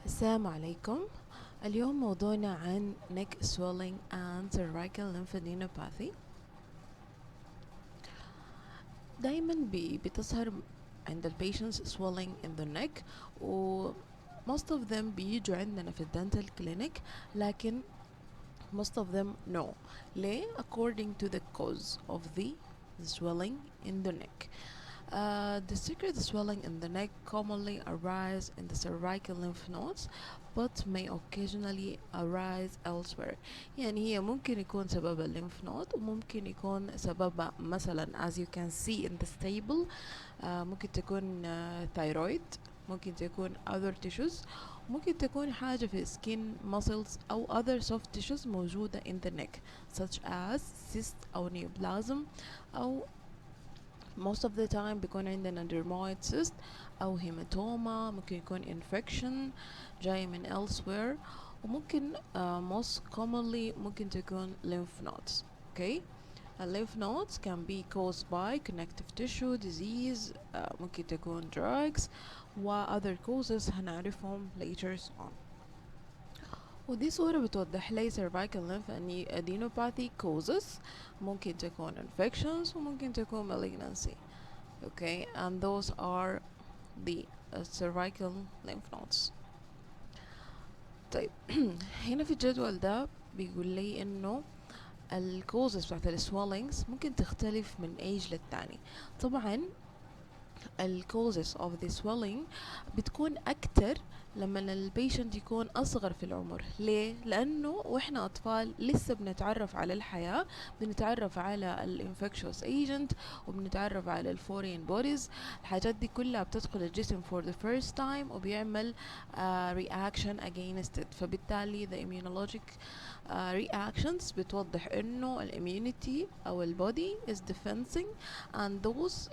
السلام عليكم. اليوم موضوعنا عن neck swelling and cervical lymphadenopathy. دايما بتظهر عند ال patients swelling in the neck و most of them بيجوا عندنا في الدنتال clinic، لكن most of them no. ليه؟ according to the cause of the swelling in the neck. The secret swelling in the neck commonly arise in the cervical lymph nodes but may occasionally arise elsewhere. يعني هي ممكن يكون سبب الليمف نود وممكن يكون سببها مثلا as you can see in this table ممكن تكون thyroid، ممكن تكون other tissues، ممكن تكون حاجة في skin muscles أو other soft tissues موجودة in the neck such as cyst أو neoplasm أو most of the time بيكون عندنا dermoid cyst أو hematoma، ممكن يكون infection جاي من elsewhere، وممكن most commonly ممكن تكون lymph nodes. Okay, lymph nodes can be caused by connective tissue disease، ممكن تكون drugs و other causes هنعرفهم later on. ودي صورة بتوضح لي cervical lymphadenopathy causes. ممكن تكون infections وممكن تكون malignancy. Okay, and those are the cervical lymph nodes. طيب هنا في الجدول ده بيقول لي انه الكوزز بتاعت السويلينجز ممكن تختلف من age للتاني. طبعا الكوزز of the swelling بتكون أكتر لما البيشنت يكون أصغر في العمر. ليه؟ لأنه وإحنا أطفال لسه بنتعرف على الحياة، بنتعرف على الانفكشوس ايجنت وبنتعرف على الفورين بوديز. الحاجات دي كلها بتدخل الجسم for the first time وبيعمل reaction against it. فبالتالي the immunologic reactions بتوضح انه الاميونيتي او البودي is defending and those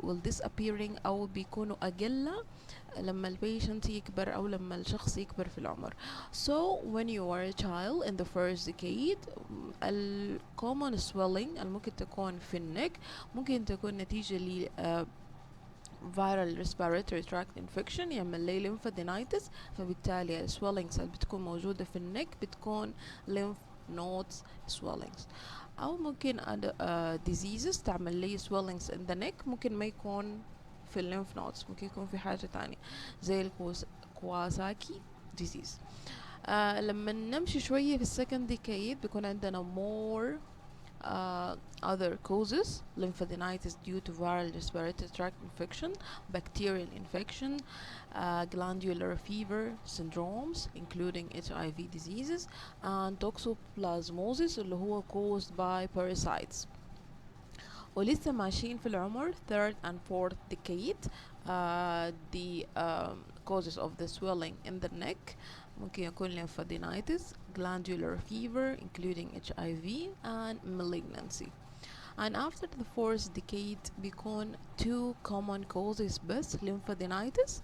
will disappearing او بيكونوا اقل لما البيشنت يكبر او لما الشخص يكبر في العمر. So when you are a child in the first decade ال common swelling اللي ممكن تكون في النك ممكن تكون نتيجة ل viral respiratory tract infection يعمل لي lymphadenitis، فبالتالي swellings اللي بتكون موجودة في النك بتكون lymph nodes swellings. أو ممكن diseases تعمل لي swellings in the neck، ممكن ما يكون في lymph nodes، ممكن يكون في حاجة تانية زي الكواساكي disease. لما نمشي شوية في السكند decade بيكون عندنا more other causes: lymphadenitis due to viral respiratory tract infection, bacterial infection, glandular fever syndromes including HIV diseases, and toxoplasmosis اللي هو caused by parasites. ولسه ماشيين في العمر third and fourth decade. The causes of the swelling in the neck ممكن يكون lymphadenitis, glandular fever including HIV and malignancy. And after the fourth decade بيكون two common causes بس: lymphadenitis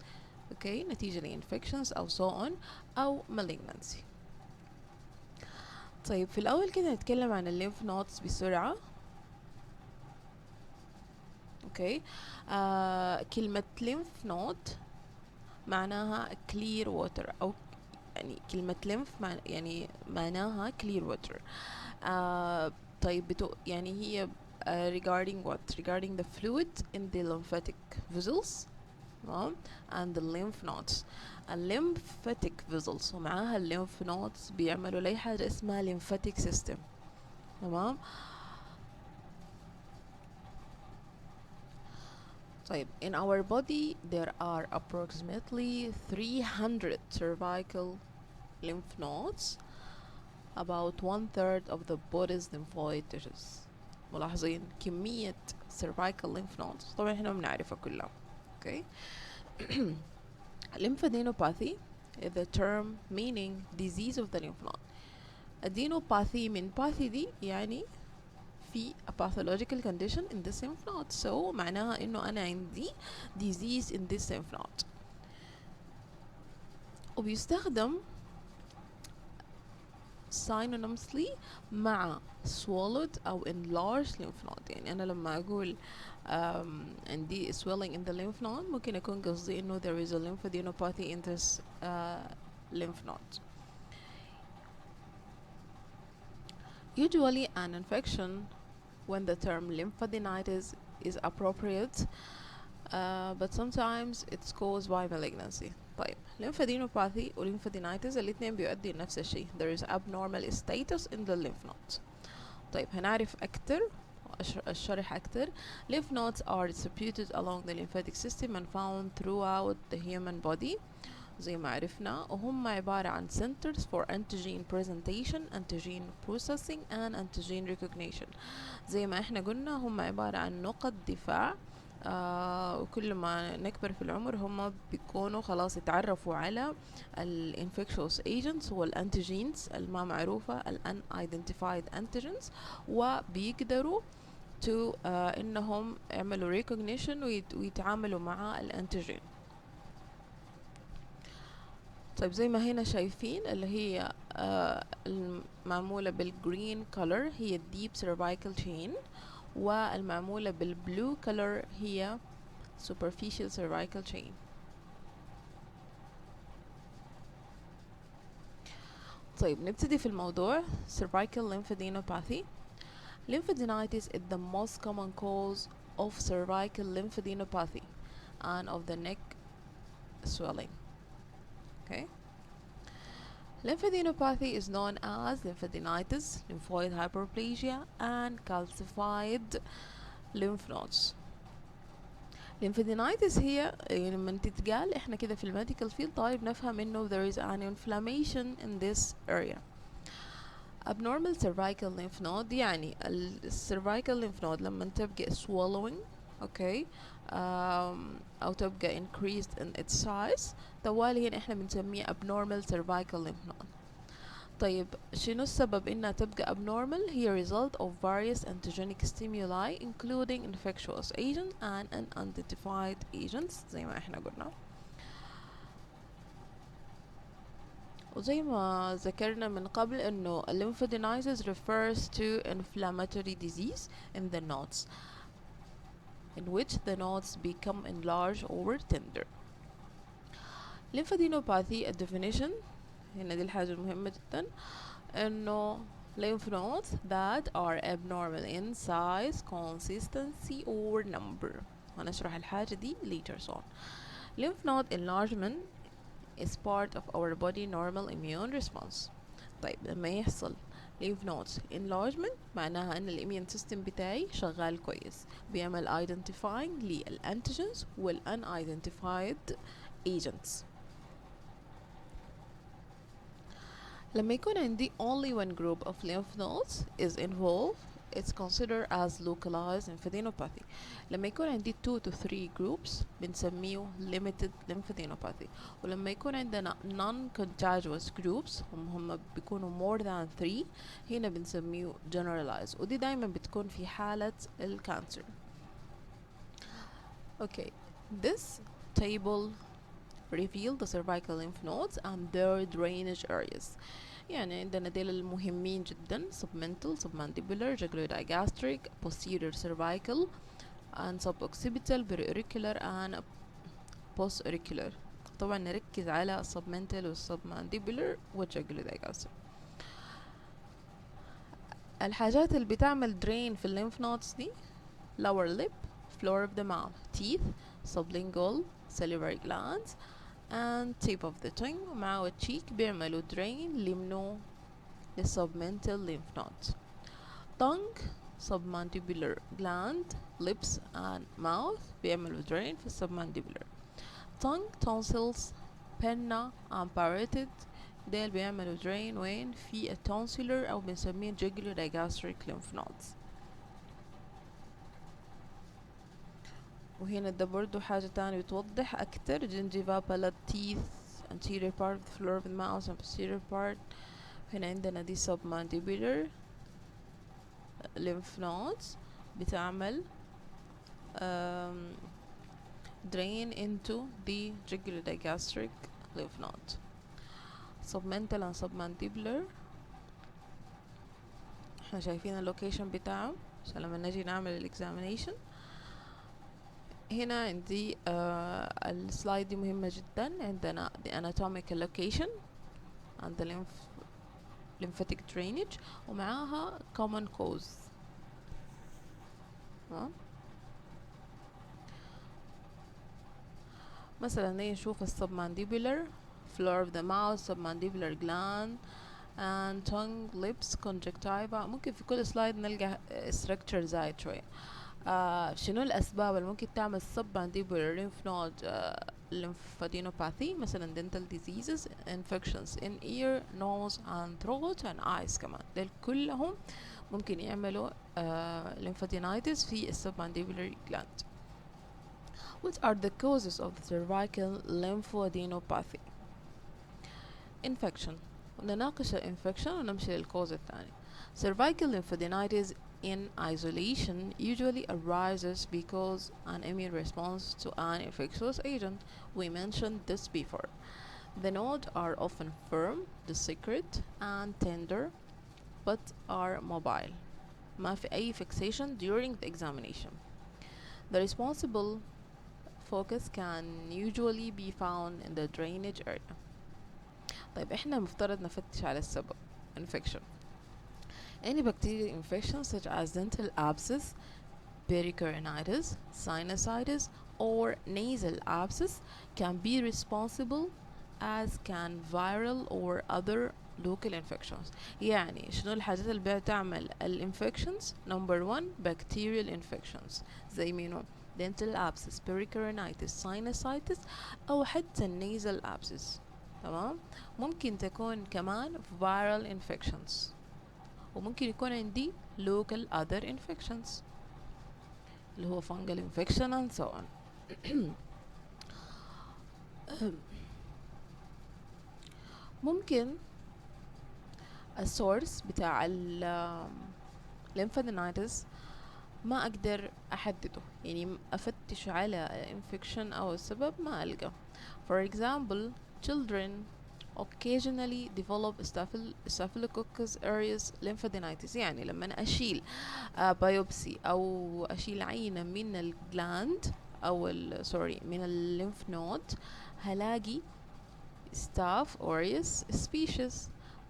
okay نتيجة ل infections أو so on أو malignancy. طيب في الأول كده نتكلم عن الليمف نودز بسرعة. اوكي كلمة lymph node معناها clear water، أو يعني كلمة lymph يعني معناها clear water. طيب يعني هي regarding what? Regarding the fluid in the lymphatic vessels and the lymph nodes. lymphatic vessels ومعاها lymph nodes بيعملوا لي حاجة اسمها lymphatic system. تمام. طيب in our body there are approximately 300 cervical lymph nodes, about 1/3 of the body's lymphoid tissues. ملاحظين كمية cervical lymph nodes؟ طبعا احنا بنعرفها كلها. okay. Lymphadenopathy is the term meaning disease of the lymph node. adenopathy من pathy دي يعني في a pathological condition in this lymph node. so معناها انه انا عندي disease in this lymph node. وبيستخدم synonymously مع swallowed أو enlarged lymph node. يعني أنا لما أقول عندي swelling in the lymph node ممكن أكون قصدي إنه there is a lymphadenopathy in this lymph node. Usually an infection when the term lymphadenitis is appropriate, but sometimes it's caused by malignancy. طيب lymphadenopathy و lymphadenitis الاتنين بيؤدي لنفس الشيء. There is abnormal status in the lymph nodes. طيب هنعرف أكتر الشرح أكتر. Lymph nodes are distributed along the lymphatic system and found throughout the human body زي ما عرفنا، وهم عبارة عن centers for antigen presentation, antigen processing and antigen recognition. زي ما احنا قلنا هم عبارة عن نقط دفاع، وكل ما نكبر في العمر هم بيكونوا خلاص يتعرفوا على الانفكشوس agents والانتيجينز الما معروفة unidentified antigens، وبيقدروا انهم يعملوا recognition ويتعاملوا مع الانتيجين. طيب زي ما هنا شايفين اللي هي المعمولة بالجرين color هي deep cervical chain، والمعمولة بالبلو color هي superficial cervical chain. طيب نبتدي في الموضوع. cervical lymphadenopathy. Lymphadenitis is the most common cause of cervical lymphadenopathy and of the neck swelling. Okay. Lymphadenopathy is known as lymphadenitis, lymphoid hyperplasia, and calcified lymph nodes. lymphadenitis هي لما تتقال احنا كده في الميديكال فيلد طيب نفهم انه there is an inflammation in this area. abnormal cervical lymph node يعني cervical lymph node لما تبقى swallowing okay او تبقى increased in its size طوالي هنا احنا بنسميه abnormal cervical lymph node. طيب شنو السبب انها تبقى abnormal؟ هي result of various antigenic stimuli including infectious agents and unidentified agents زي ما احنا قلنا. وزي ما ذكرنا من قبل انه lymphadenitis refers to inflammatory disease in the nodes in which the nodes become enlarged or tender. lymphadenopathy definition هنا دي الحاجة المهمة جدا انه lymph nodes that are abnormal in size, consistency or number. هنشرح الحاجة دي later on. lymph node enlargement is part of our body normal immune response. طيب لما يحصل lymph nodes enlargement معناها ان الاميون سيستم بتاعي شغال كويس، بيعمل identifying للانتيجنز والunidentified agents. لما يكون عندي only one group of lymph nodes is involved it's considered as localized lymphadenopathy. لما يكون عندي 2 to 3 groups بنسميه limited lymphadenopathy. ولما يكون عندنا non-contiguous groups هم بيكونوا more than 3 هنا بنسميه generalized، ودي دايما بتكون في حالة الكانسر. Okay, this table reveal the cervical lymph nodes and their drainage areas. يعني عندنا ديل المهمين جدا submental, submandibular, jugular-digastric, posterior cervical and suboccipital, periauricular and postauricular. طبعا نركز على submental والsubmandibular والjugular-digastric. الحاجات اللي بتعمل drain في الليمف نودز دي lower lip, floor of the mouth, teeth, sublingual, salivary glands and tip of the tongue ومعه cheek بيعملوا drain لمنو للsubmental lymph nodes. tongue, submandibular gland, lips and mouth بيعملوا drain في الsubmandibular. tongue, tonsils, penna and parotid ديل بيعملوا drain وين في الtonsillar أو بنسميه jugular-digastric lymph nodes. وهنا ده برضو حاجة تانية بتوضح أكتر gingiva, palate, teeth, anterior part of the floor of the mouth and posterior part. هنا عندنا دي submandibular lymph nodes بتعمل drain into the jugular-digastric lymph node. submental and submandibular احنا شايفين اللوكيشن بتاعه عشان لما نجي نعمل الاكزامينيشن. هنا عندي السلايد دي مهمة جدا. عندنا the anatomical location and the lymphatic drainage ومعاها common cause. مثلا نيجي نشوف submandibular floor of the mouth, submandibular gland and tongue, lips, conjunctiva. ممكن في كل سلايد نلقى structure زايد شوية. شنو الأسباب اللي ممكن تعمل submandibular lymph node lymphadenopathy؟ مثلا dental diseases, infections in ear, nose and throat and eyes كمان. دول كلهم ممكن يعملوا lymphadenitis في submandibular gland. What are the causes of the cervical lymphadenopathy? Infection. نناقش الانفكشن ونمشي للكوز الثاني. Cervical lymphadenitis in isolation usually arises because an immune response to an infectious agent. We mentioned this before. The nodes are often firm, discrete, and tender, but are mobile. ما في أي fixation during the examination. The responsible focus can usually be found in the drainage area. طيب احنا مفترض نفتش على السبب infection. Any bacterial infection such as dental abscess, pericoronitis, sinusitis or nasal abscess can be responsible, as can viral or other local infections. يعني شنو الحاجات اللي بتعمل الانفكشنز؟ number 1 bacterial infections زي مينو dental abscess, pericoronitis, sinusitis أو حتى nasal abscess. تمام. ممكن تكون كمان viral infections وممكن يكون عندي local other infections اللي هو fungal infection and so on. ممكن السورس بتاع lymphadenopathy ما أقدر أحدده، يعني أفتش على infection أو السبب ما ألقى. For example, children occasionally develop staphylococcus aureus lymphadenitis. يعني لما أنا أشيل بايوبسي أو أشيل عينة من الجلاند أو من الليمف نود هلاقي staph aureus species،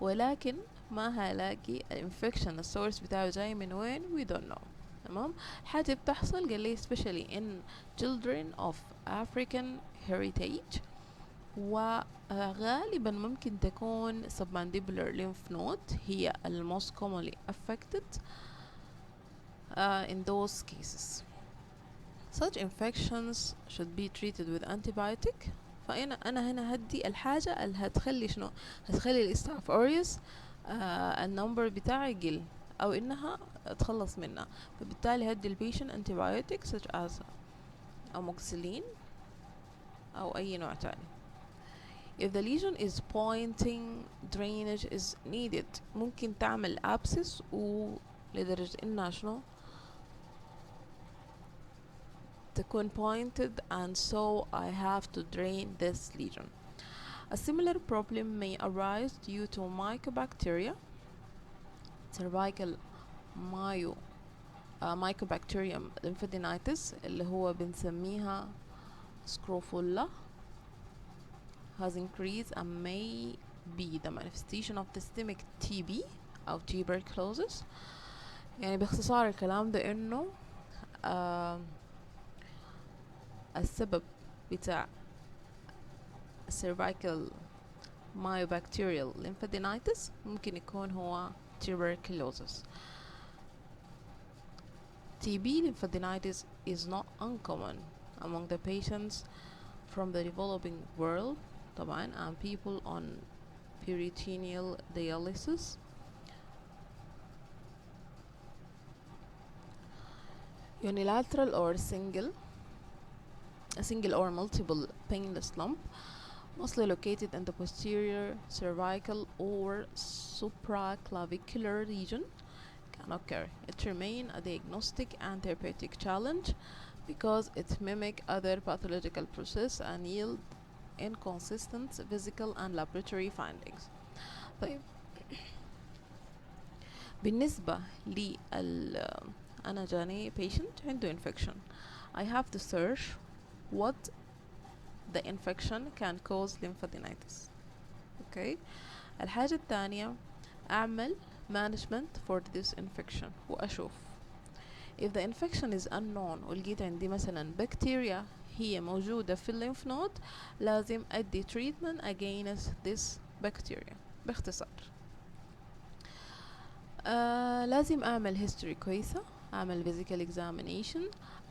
ولكن ما هلاقي الانفكشن السورس بتاعه جاي من وين we don't know. تمام. حاجة بتحصل قال لي especially in children of African heritage، وغالبا ممكن تكون submandibular lymph node هي most commonly affected in those cases. Such infections should be treated with antibiotic. فأنا هنا هدي الحاجة اللي هتخلي شنو؟ هتخلي الاستاف أوريوس النمبر بتاعي يقل أو إنها أتخلص منها، فبالتالي هدي البيشن antibiotics such as amoxicillin أو أي نوع تاني. If the lesion is pointing, drainage is needed. ممكن تعمل abscess ولدرجة إنها شنو تكون pointed and so I have to drain this lesion. A similar problem may arise due to mycobacteria, cervical mycobacterium lymphadenitis اللي هو بنسميها scrophula has increased and may be the manifestation of systemic TB أو tuberculosis. يعني باختصار الكلام ده إنه السبب بتاع cervical mycobacterial lymphadenitis ممكن يكون هو tuberculosis. TB lymphadenitis is not uncommon among the patients from the developing world طبعا and people on peritoneal dialysis. Unilateral or a single or multiple painless lump mostly located in the posterior cervical or supraclavicular region can occur. It remains a diagnostic and therapeutic challenge because it mimics other pathological processes and yield inconsistent physical and laboratory findings. طيب بالنسبة لي أنا جاني patient عنده infection. I have to search what the infection can cause lymphadenitis. Okay, الحاجة الثانية أعمل management for this infection وأشوف if the infection is unknown ولقيت عندي مثلا بكتيريا هي موجودة في الليمف نود لازم أدي treatment against this bacteria. باختصار لازم أعمل history كويسة، أعمل physical examination.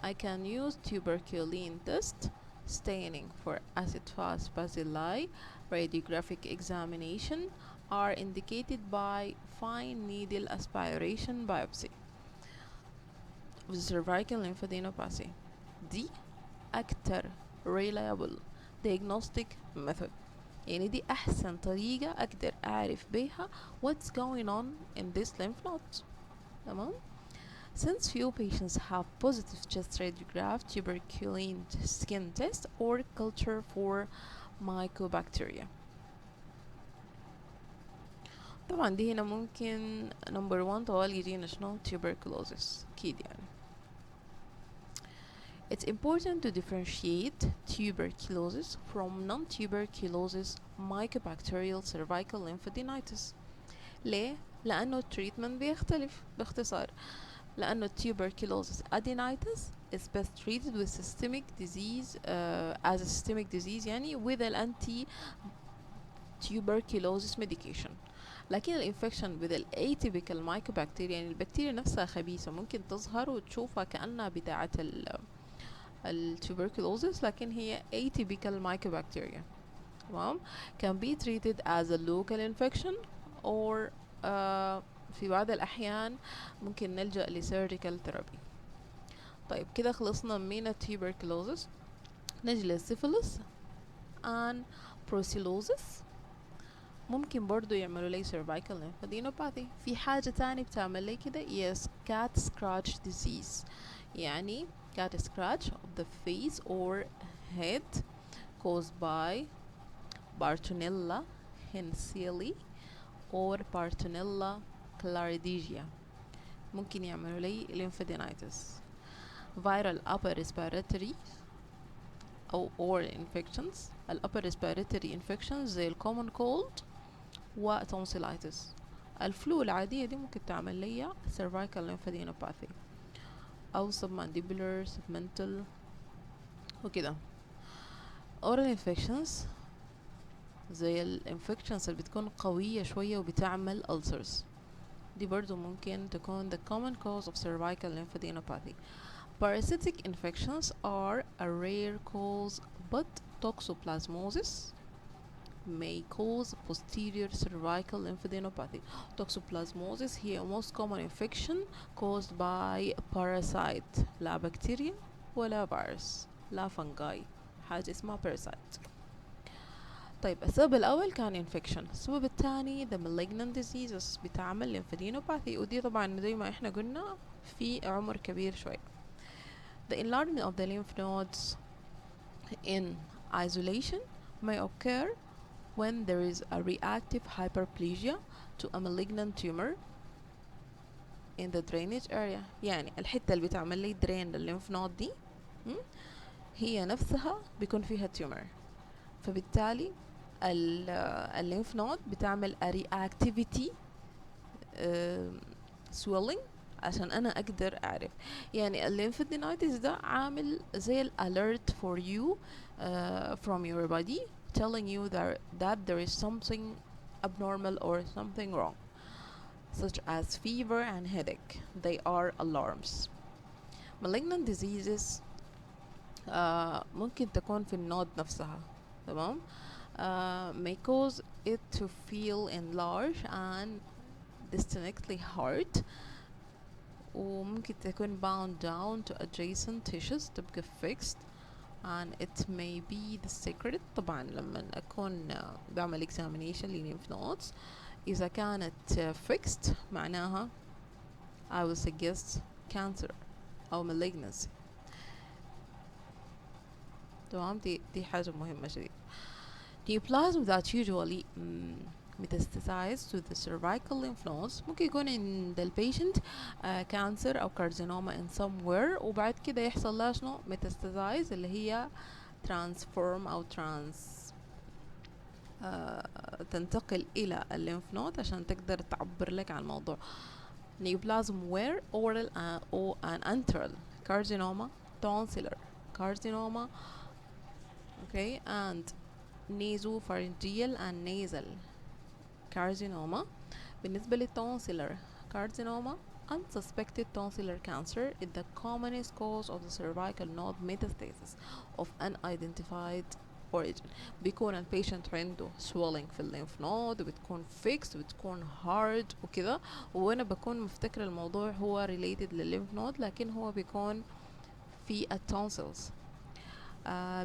I can use tuberculin test, staining for acid fast bacilli, radiographic examination are indicated by fine needle aspiration biopsy of the cervical lymphadenopathy. دي أكتر reliable diagnostic method، يعني دي أحسن طريقة أقدر أعرف بيها what's going on in this lymph node. تمام. Since few patients have positive chest radiograph, tuberculin skin test or culture for mycobacteria. طبعا دي هنا ممكن number 1 طوال يجينا شنو tuberculosis أكيد يعني. It's important to differentiate tuberculosis from non-tuberculosis mycobacterial cervical lymphadenitis. ليه؟ لأنه التريتمنت بيختلف. باختصار لأنه tuberculosis adenitis is best treated with systemic disease as a systemic disease يعني with an anti-tuberculosis medication. لكن الانفكشن with atypical mycobacteria يعني البكتيريا نفسها خبيثة ممكن تظهر وتشوفها كأنها بتاعة التوبركلوزيس لكن هي atypical mycobacteria. تمام. can be treated as a local infection or في بعض الأحيان ممكن نلجأ لسيرجيكال ثيرابي. طيب كده خلصنا من التوبركلوزيس، نجي للسيفيلس and brucellosis. ممكن برضو يعملوا لي cervical lymphadenopathy. في حاجة تاني بتعمل لي كده yes cat scratch disease، يعني cat scratch of the face or head caused by Bartonella henseli or Bartonella claridegia. ممكن يعملوا لي lymphadenitis. viral upper respiratory أو oral infections. ال upper respiratory infections زي ال common cold و tonsillitis. الفلو العادية دي ممكن تعمل لي cervical lymphadenopathy أو submandibular submental وكده. oral infections زي ال infections اللي بتكون قوية شوية وبتعمل ulcers، دي برضو ممكن تكون the common cause of cervical lymphadenopathy. Parasitic infections are a rare cause but toxoplasmosis may cause posterior cervical lymphadenopathy. Toxoplasmosis هي most common infection caused by parasite، لا بكتيريا ولا فيروس لا fungi، حاجة اسمها parasite. طيب السبب الأول كان infection. السبب الثاني the malignant diseases بتعمل lymphadenopathy ودي طبعا زي ما احنا قلنا في عمر كبير شوية. The enlargement of the lymph nodes in isolation may occur when there is a reactive hyperplasia to a malignant tumor in the drainage area. يعني الحتة اللي بتعمل لي drain للليمف نود دي هي نفسها بيكون فيها tumor، فبالتالي الليمف نود بتعمل a reactivity swelling عشان انا اقدر اعرف. يعني الليمفادينايتس ده عامل زي الاليرت for you from your body telling you that there is something abnormal or something wrong such as fever and headache. They are alarms. Malignant diseases ممكن تكون في النود نفسها. تمام. may cause it to feel enlarged and distinctly hard وممكن تكون bound down to adjacent tissues تبقى fixed and it may be the secret. طبعا لما أكون بعمل examination lymph nodes إذا كانت fixed معناها I will suggest cancer أو malignancy. تمام. دي حاجة مهمة شديد. Neoplasm that usually metastasize to the cervical lymph nodes ممكن يكون عند البيشنت cancer أو carcinoma in somewhere وبعد كده يحصل لها شنو metastasize اللي هي transform أو تنتقل إلى الليمف نود عشان تقدر تعبر لك عن الموضوع. Neoplasm where oral or an antral carcinoma, tonsillar carcinoma, okay, and nasopharyngeal and nasal carcinoma. بالنسبة للtonsillar carcinoma, unsuspected tonsillar cancer is the commonest cause of the cervical node metastasis of unidentified origin. بيكون البيشنت عنده swelling في الليمف نود وبتكون fixed وبتكون hard وكذا، وانا بكون مفتكرة الموضوع هو related للليمف نود لكن هو بيكون في التونسلز.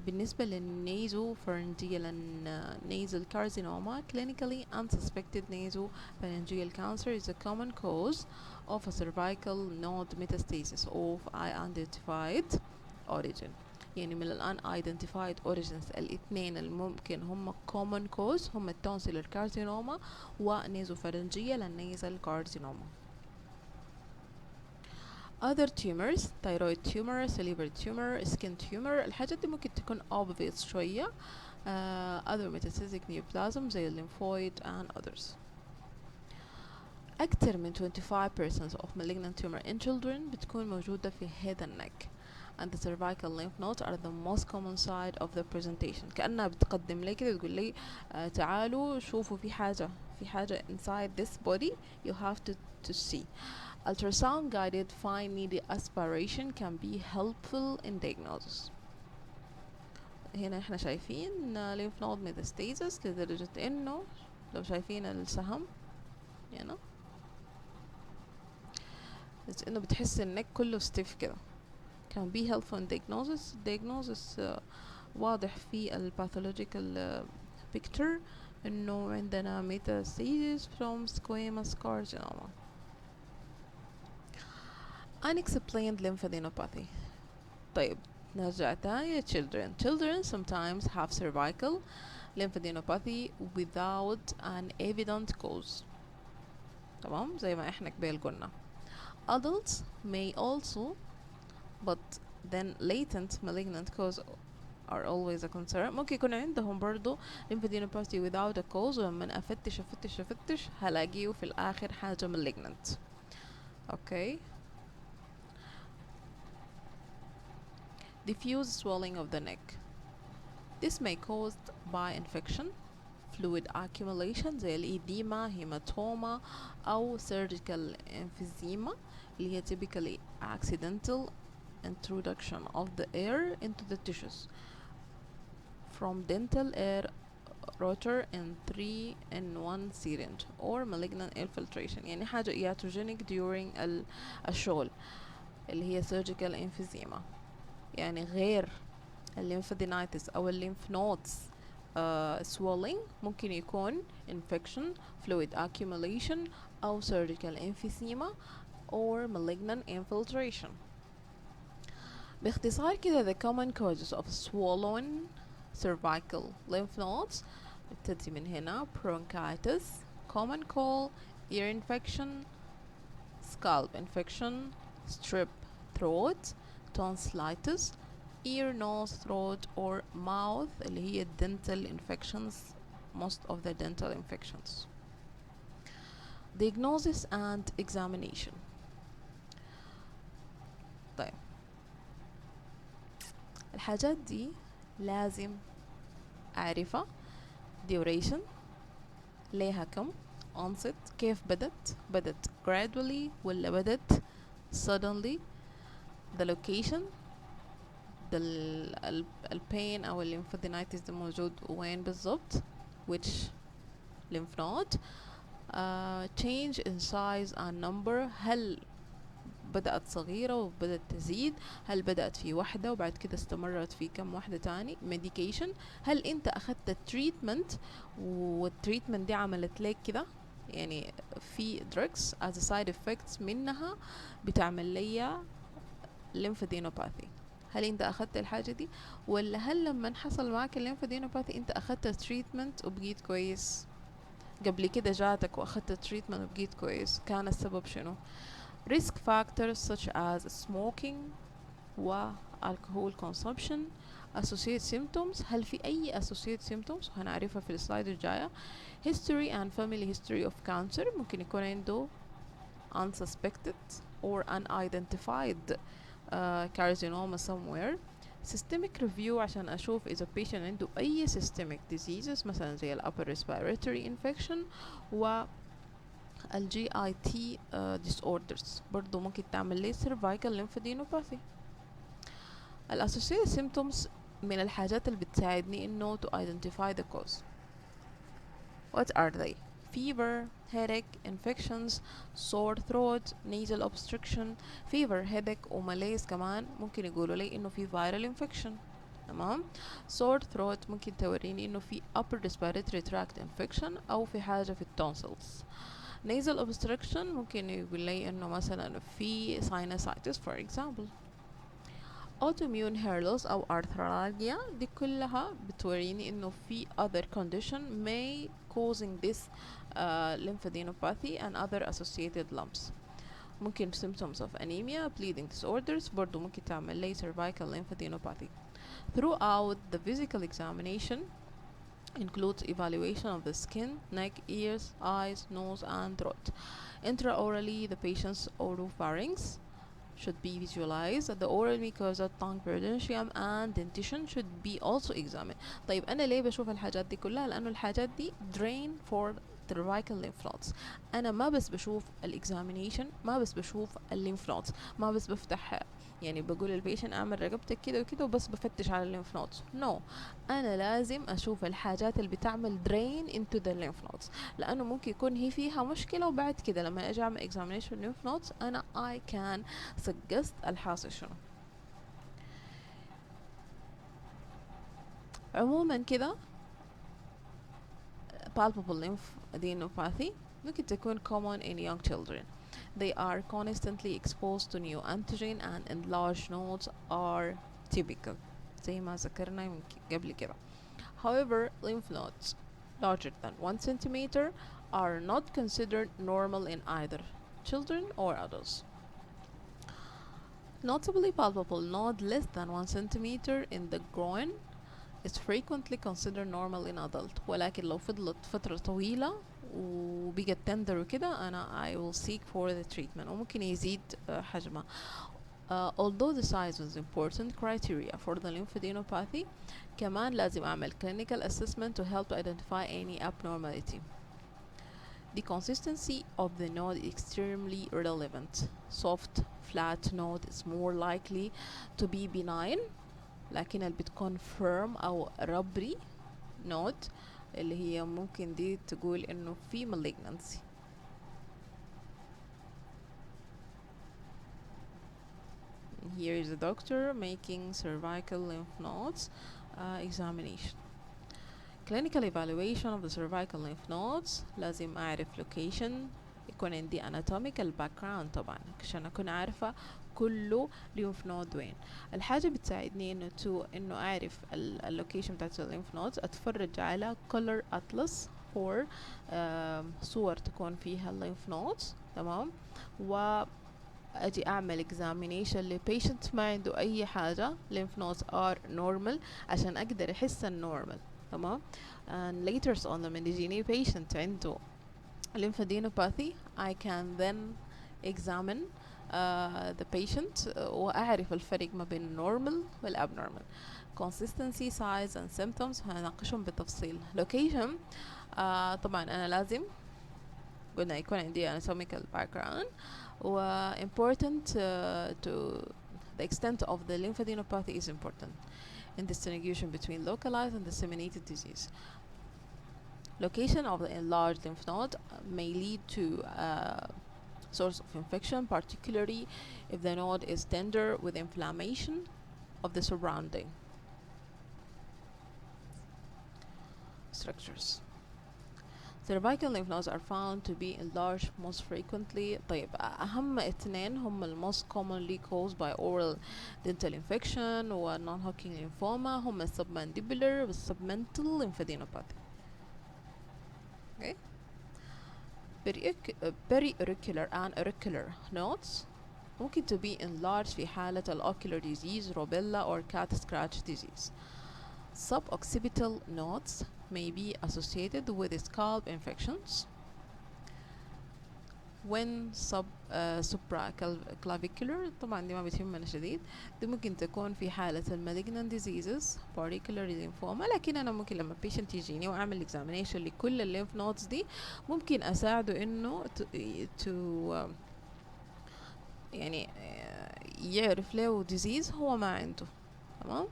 بالنسبة للنازopharyngeal and nasal carcinoma, clinically unsuspected nasopharyngeal cancer is a common cause of a cervical node metastasis of unidentified origin. يعني من ال unidentified origins الاثنين الممكن هم common cause هم tonsillar carcinoma و nasopharyngeal and nasal carcinoma. other tumors thyroid tumor salivary tumor skin tumor الحاجات دي ممكن تكون obvious شوية. other metastatic neoplasm زي lymphoid and others. أكتر من 25% of malignant tumor in children بتكون موجودة في head and neck, and the cervical lymph nodes are the most common side of the presentation. كأنها بتقدم لي كده تقول لي تعالوا شوفوا في حاجة inside this body you have to see. Ultrasound guided fine needle aspiration can be helpful in diagnosis. هنا احنا شايفين lymph node metastasis لدرجة انه لو شايفين السهم هنا انه بتحس النك كله stiff كده. can be helpful in diagnosis واضح في الباثولوجيكال picture انه عندنا metastasis from squamous carcinoma. unexplained lymphadenopathy. طيب نرجع تاني children sometimes have cervical lymphadenopathy without an evident cause. تمام زي ما احنا قبل قلنا. adults may also, but then latent malignant cause are always a concern. ممكن يكون عندهم برضو lymphadenopathy without a cause ولما افتش هلاقيه في الاخر حاجة malignant. okay. diffuse swelling of the neck. This may caused by infection, fluid accumulation زي الإديمة, hematoma أو surgical emphysema اللي هي typically accidental introduction of the air into the tissues from dental air rotor in 3-in-1 syringe or malignant infiltration. يعني حاجة iatrogenic during الشغل اللي هي surgical emphysema. يعني غير الليمفادينايتس أو الليمف نودز swelling ممكن يكون infection, fluid accumulation أو surgical emphysema or malignant infiltration. باختصار كده the common causes of swollen cervical lymph nodes نبتدي من هنا bronchitis, common cold, ear infection, scalp infection, strep throat, tonsillitis, ear, nose, throat or mouth اللي هي dental infections, most of the dental infections. diagnosis and examination. طيب الحاجات دي لازم أعرفها. duration ليها كم, onset كيف بدت gradually ولا بدت suddenly, the location البين أو الليمفادينايتس ده موجود وين بالضبط, which lymph node, change in size and number, هل بدأت صغيرة وبدأت تزيد, هل بدأت في واحدة وبعد كده استمرت في كم واحدة تاني, medication هل انت أخذت treatment والتريتمنت دي عملت لك كده, يعني في drugs as a side effects منها بتعمل لي lymphadenopathy, هل انت اخدت الحاجة دي ولا هل لما حصل معك الليمفادينوباثي انت اخدت تريتمنت وبقيت كويس, قبل كده جاتك واخدت تريتمنت وبقيت كويس, كان السبب شنو. risk factors such as smoking و alcohol consumption, associated symptoms. هل في أي associated symptoms؟ وهنعرفها في السلايد الجاية. history and family history of cancer. ممكن يكون عنده unsuspected or unidentified carcinoma somewhere. systemic review عشان أشوف إذا patient عنده أي systemic diseases مثلا زي ال upper respiratory infection و ال GIT disorders. برضو ممكن تعمل لي cervical lymphadenopathy. ال associated symptoms من الحاجات اللي بتساعدني إنه to identify the cause. What are they? Fever, headache, infections, sore throat, nasal obstruction. fever, headache وملاذ كمان ممكن يقولوا لي إنه في viral infection. تمام. sore throat ممكن توريني إنه في upper respiratory tract infection أو في حاجة في التونسلز. nasal obstruction ممكن يقول لي إنه مثلا في sinusitis for example. autoimmune hair loss أو arthralgia دي كلها بتوريني إنه في other condition may causing this lymphadenopathy and other associated lumps. ممكن symptoms of anemia, bleeding disorders برضو ممكن تعمل لي cervical lymphadenopathy. Throughout the physical examination includes evaluation of the skin, neck, ears, eyes, nose and throat. Intraorally the patient's oropharynx should be visualized. The oral mucosa, tongue, periodontium and dentition should be also examined. طيب أنا ليه بشوف الحاجات دي كلها؟ لأنه الحاجات دي drain for cervical lymph nodes. أنا ما بس بشوف الإكزامينيشن، ما بس بشوف الليمف نودز، ما بس بفتح يعني بقول البيشن اعمل رقبتك كده وكده وبس بفتش على الليمف نودز. نو انا لازم اشوف الحاجات اللي بتعمل drain into the lymph nodes، لانه ممكن يكون هي فيها مشكله وبعد كده لما اجي اعمل examination lymph nodes انا I can suggest الحاصل شنو. عموما كده palpable lymphadenopathy ممكن تكون common in young children. They are constantly exposed to new antigen and enlarged nodes are typical زي ما ذكرنا يمكن قبل كده. However, lymph nodes larger than 1 centimeter are not considered normal in either children or adults. Notably palpable node less than 1 centimeter in the groin is frequently considered normal in adult، ولكن لو فضلت فترة طويلة وبقت tender وكده أنا I will seek for the treatment وممكن يزيد حجمها. Although the size is important criteria for the lymphadenopathy كمان لازم أعمل clinical assessment to help to identify any abnormality. The consistency of the node is extremely relevant. Soft, flat node is more likely to be benign، لكن اللي بتكون firm أو rubbery node اللي هي ممكن دي تقول إنه في malignancy. Here is the doctor making cervical lymph nodes examination. Clinical evaluation of the cervical lymph nodes لازم أعرف location، يكون عندي anatomical background طبعا عشان أكون عارفة كله lymph node وين. الحاجة بتساعدني إنه أعرف اللوكيشن بتاعت lymph nodes أتفرج على color atlas for صور تكون فيها lymph nodes. تمام. و أجي أعمل examination لبيشنت ما عنده أي حاجة lymph nodes are normal عشان أقدر أحس النورمال. تمام. and later on لما يجيني patient عنده lymphadenopathy I can then examine the patient وأعرف الفرق ما بين normal والabnormal. consistency, size and symptoms هنناقشهم بالتفصيل. location طبعا أنا لازم قلنا يكون عندي anatomical background و important to the extent of the lymphadenopathy is important in distinguishing between localized and disseminated disease. Location of the enlarged lymph node may lead to source of infection, particularly if the node is tender with inflammation of the surrounding structures. Cervical lymph nodes are found to be enlarged most frequently. طيب أهم اثنين هم most commonly caused by oral dental infection و non-Hodgkin lymphoma هم submandibular و submental lymphadenopathy. Okay. Periauricular and auricular nodes ممكن to be enlarged في حالة ocular disease, rubella or cat scratch disease. Suboccipital nodes may be associated with scalp infections. when supraclavicular طبعا دي ما بتهمنا شديد، دي ممكن تكون في حالة malignant diseases particular lymphoma. لكن أنا ممكن لما patient يجيني وأعمل examination لكل الليمف نودز دي ممكن أساعده إنه يعني يعرف له disease هو ما عنده. تمام.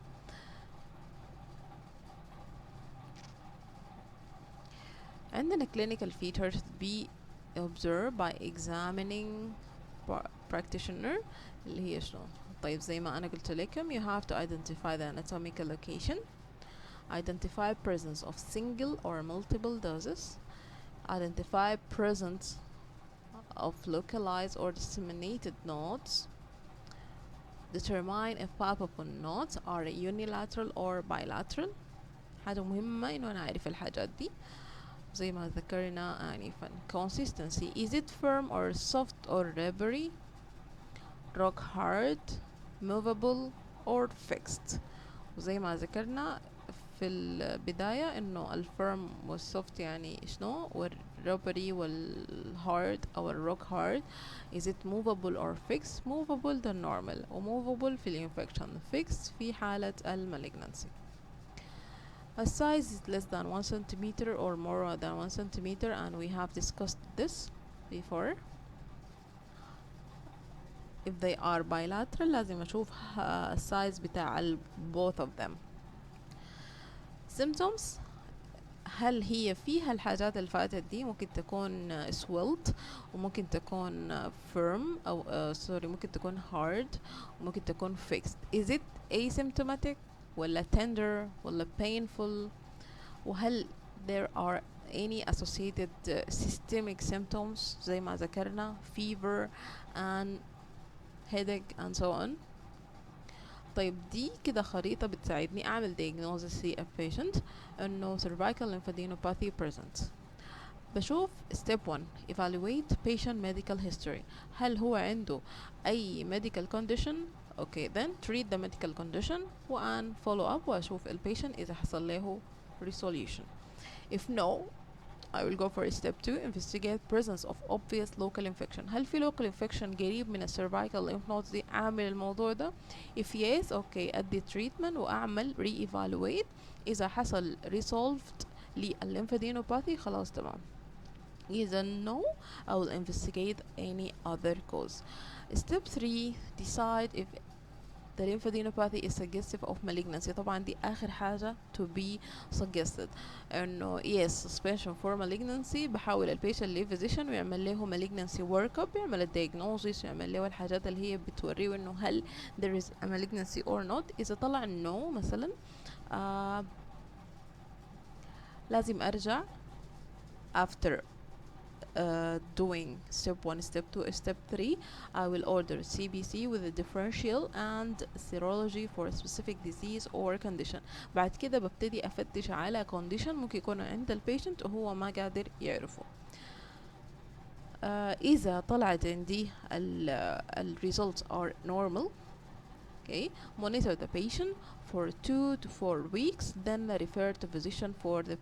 عندنا clinical features to be observed by examining practitioner اللي هي شنو؟ طيب زي ما أنا قلت لكم you have to identify the anatomical location, identify presence of single or multiple doses, identify presence of localized or disseminated nodes, determine if palpable nodes are unilateral or bilateral. حاجة مهمة إنه أنا أعرف الحاجات دي زي ما ذكرنا آنفا. consistency, is it firm or soft or rubbery, rock hard, movable or fixed. وزي ما ذكرنا في البداية إنه الفيرم والسوفت يعني شنو، والربري والهارد أو الروك هارد. is it movable or fixed. movable ده normal وmovable في الانفكشن، fixed في حالة المالجنسي. A size is less than 1 centimeter or more than 1 centimeter, and we have discussed this before. If they are bilateral لازم أشوف size بتاع both of them. symptoms، هل هي فيها الحاجات اللي فاتت دي؟ ممكن تكون swelled وممكن تكون firm أو sorry ممكن تكون hard وممكن تكون fixed. is it asymptomatic ولا tender ولا painful، وهل there are any associated systemic symptoms زي ما ذكرنا fever and headache and so on. طيب دي كده خريطة بتساعدني أعمل diagnosis في a patient إنه cervical lymphadenopathy present. بشوف step 1 evaluate patient medical history، هل هو عنده أي medical condition. okay then treat the medical condition and follow up وأشوف ال patient إذا حصل له resolution. if no I will go for step 2 investigate presence of obvious local infection. هل في local infection قريب من cervical lymph nodes دي عامل الموضوع ده؟ if yes okay أدي treatment وأعمل re-evaluate. إذا حصل resolved للlymphadenopathy خلاص تمام. إذا no I will investigate any other cause. step 3 decide if the lymphadenopathy is suggestive of malignancy. طبعا دي آخر حاجة to be suggested إنه yes suspension for malignancy. بحاول البيشنت ليه physician ويعمل له malignancy workup، يعمل الdiagnosis ويعمل له الحاجات اللي هي بتوريه إنه هل there is a malignancy or not. إذا طلع no مثلا لازم أرجع after doing step 1 step 2 step 3 I will order CBC with a differential and serology for a specific disease or condition. بعد كده ببتدي أفتش على condition ممكن يكون عند البيشنت وهو ما قادر يعرفه. إذا طلعت عندي ال results are normal okay monitor the patient for 2 to 4 weeks then refer to physician for the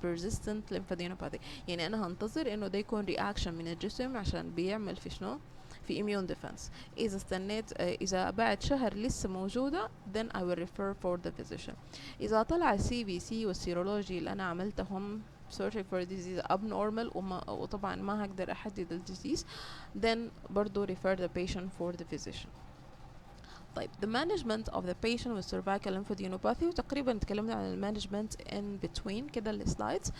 persistent lymphadenopathy. يعني أنا هنتظر إنه ده يكون reaction من الجسم عشان بيعمل في شنو؟ في immune defense. إذا استنيت إذا بعد شهر لسه موجودة then I will refer for the physician. إذا طلع CBC والسيرولوجي اللي أنا عملتهم searching for disease abnormal وطبعا ما هقدر أحدد ال disease then برضو refer the patient for the physician. طيب the management of the patient with cervical lymphadenopathy وتقريبا تكلمنا عن المانجمنت in between كده السلايدز.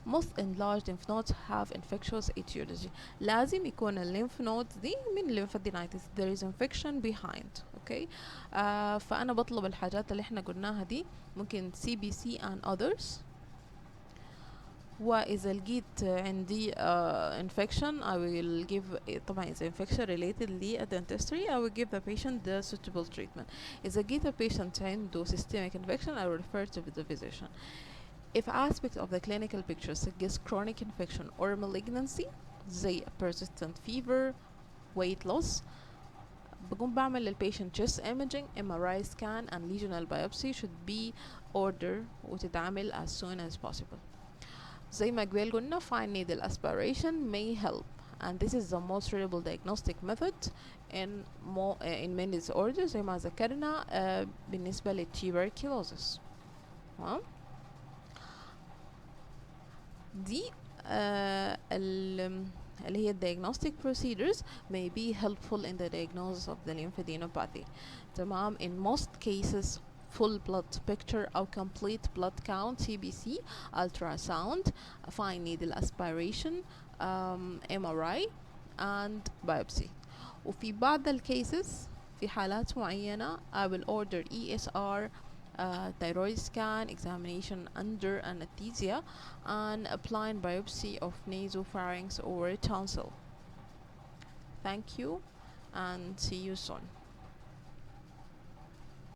most enlarged lymph nodes have infectious etiology. لازم يكون الليمف نودز دي من lymphadenopathy there is infection behind. okay فأنا بطلب الحاجات اللي احنا قلناها دي ممكن CBC and others. وإذا لقيت عندي infection I will give طبعا إذا infection related لي dentistry I will give the patient the suitable treatment. إذا لقيت the patient عنده systemic infection I will refer to the physician. if aspect of the clinical picture suggests chronic infection or malignancy زي persistent fever weight loss. بقوم بعمل للبيشنت chest imaging, MRI scan and lesional biopsy should be ordered وتتعمل as soon as possible. زي ما قبل قلنا fine needle aspiration may help, and this is the most reliable diagnostic method in many disorders زي ما ذكرنا بالنسبة للtuberculosis. تمام. دي اللي هي diagnostic procedures may be helpful in the diagnosis of the lymphadenopathy. تمام. In most cases full blood picture أو complete blood count CBC, ultrasound, fine needle aspiration, MRI and biopsy. وفي بعض الكيسز في حالات معينة I will order ESR, thyroid scan, examination under anesthesia, and applying biopsy of nasopharynx or tonsil. Thank you and see you soon.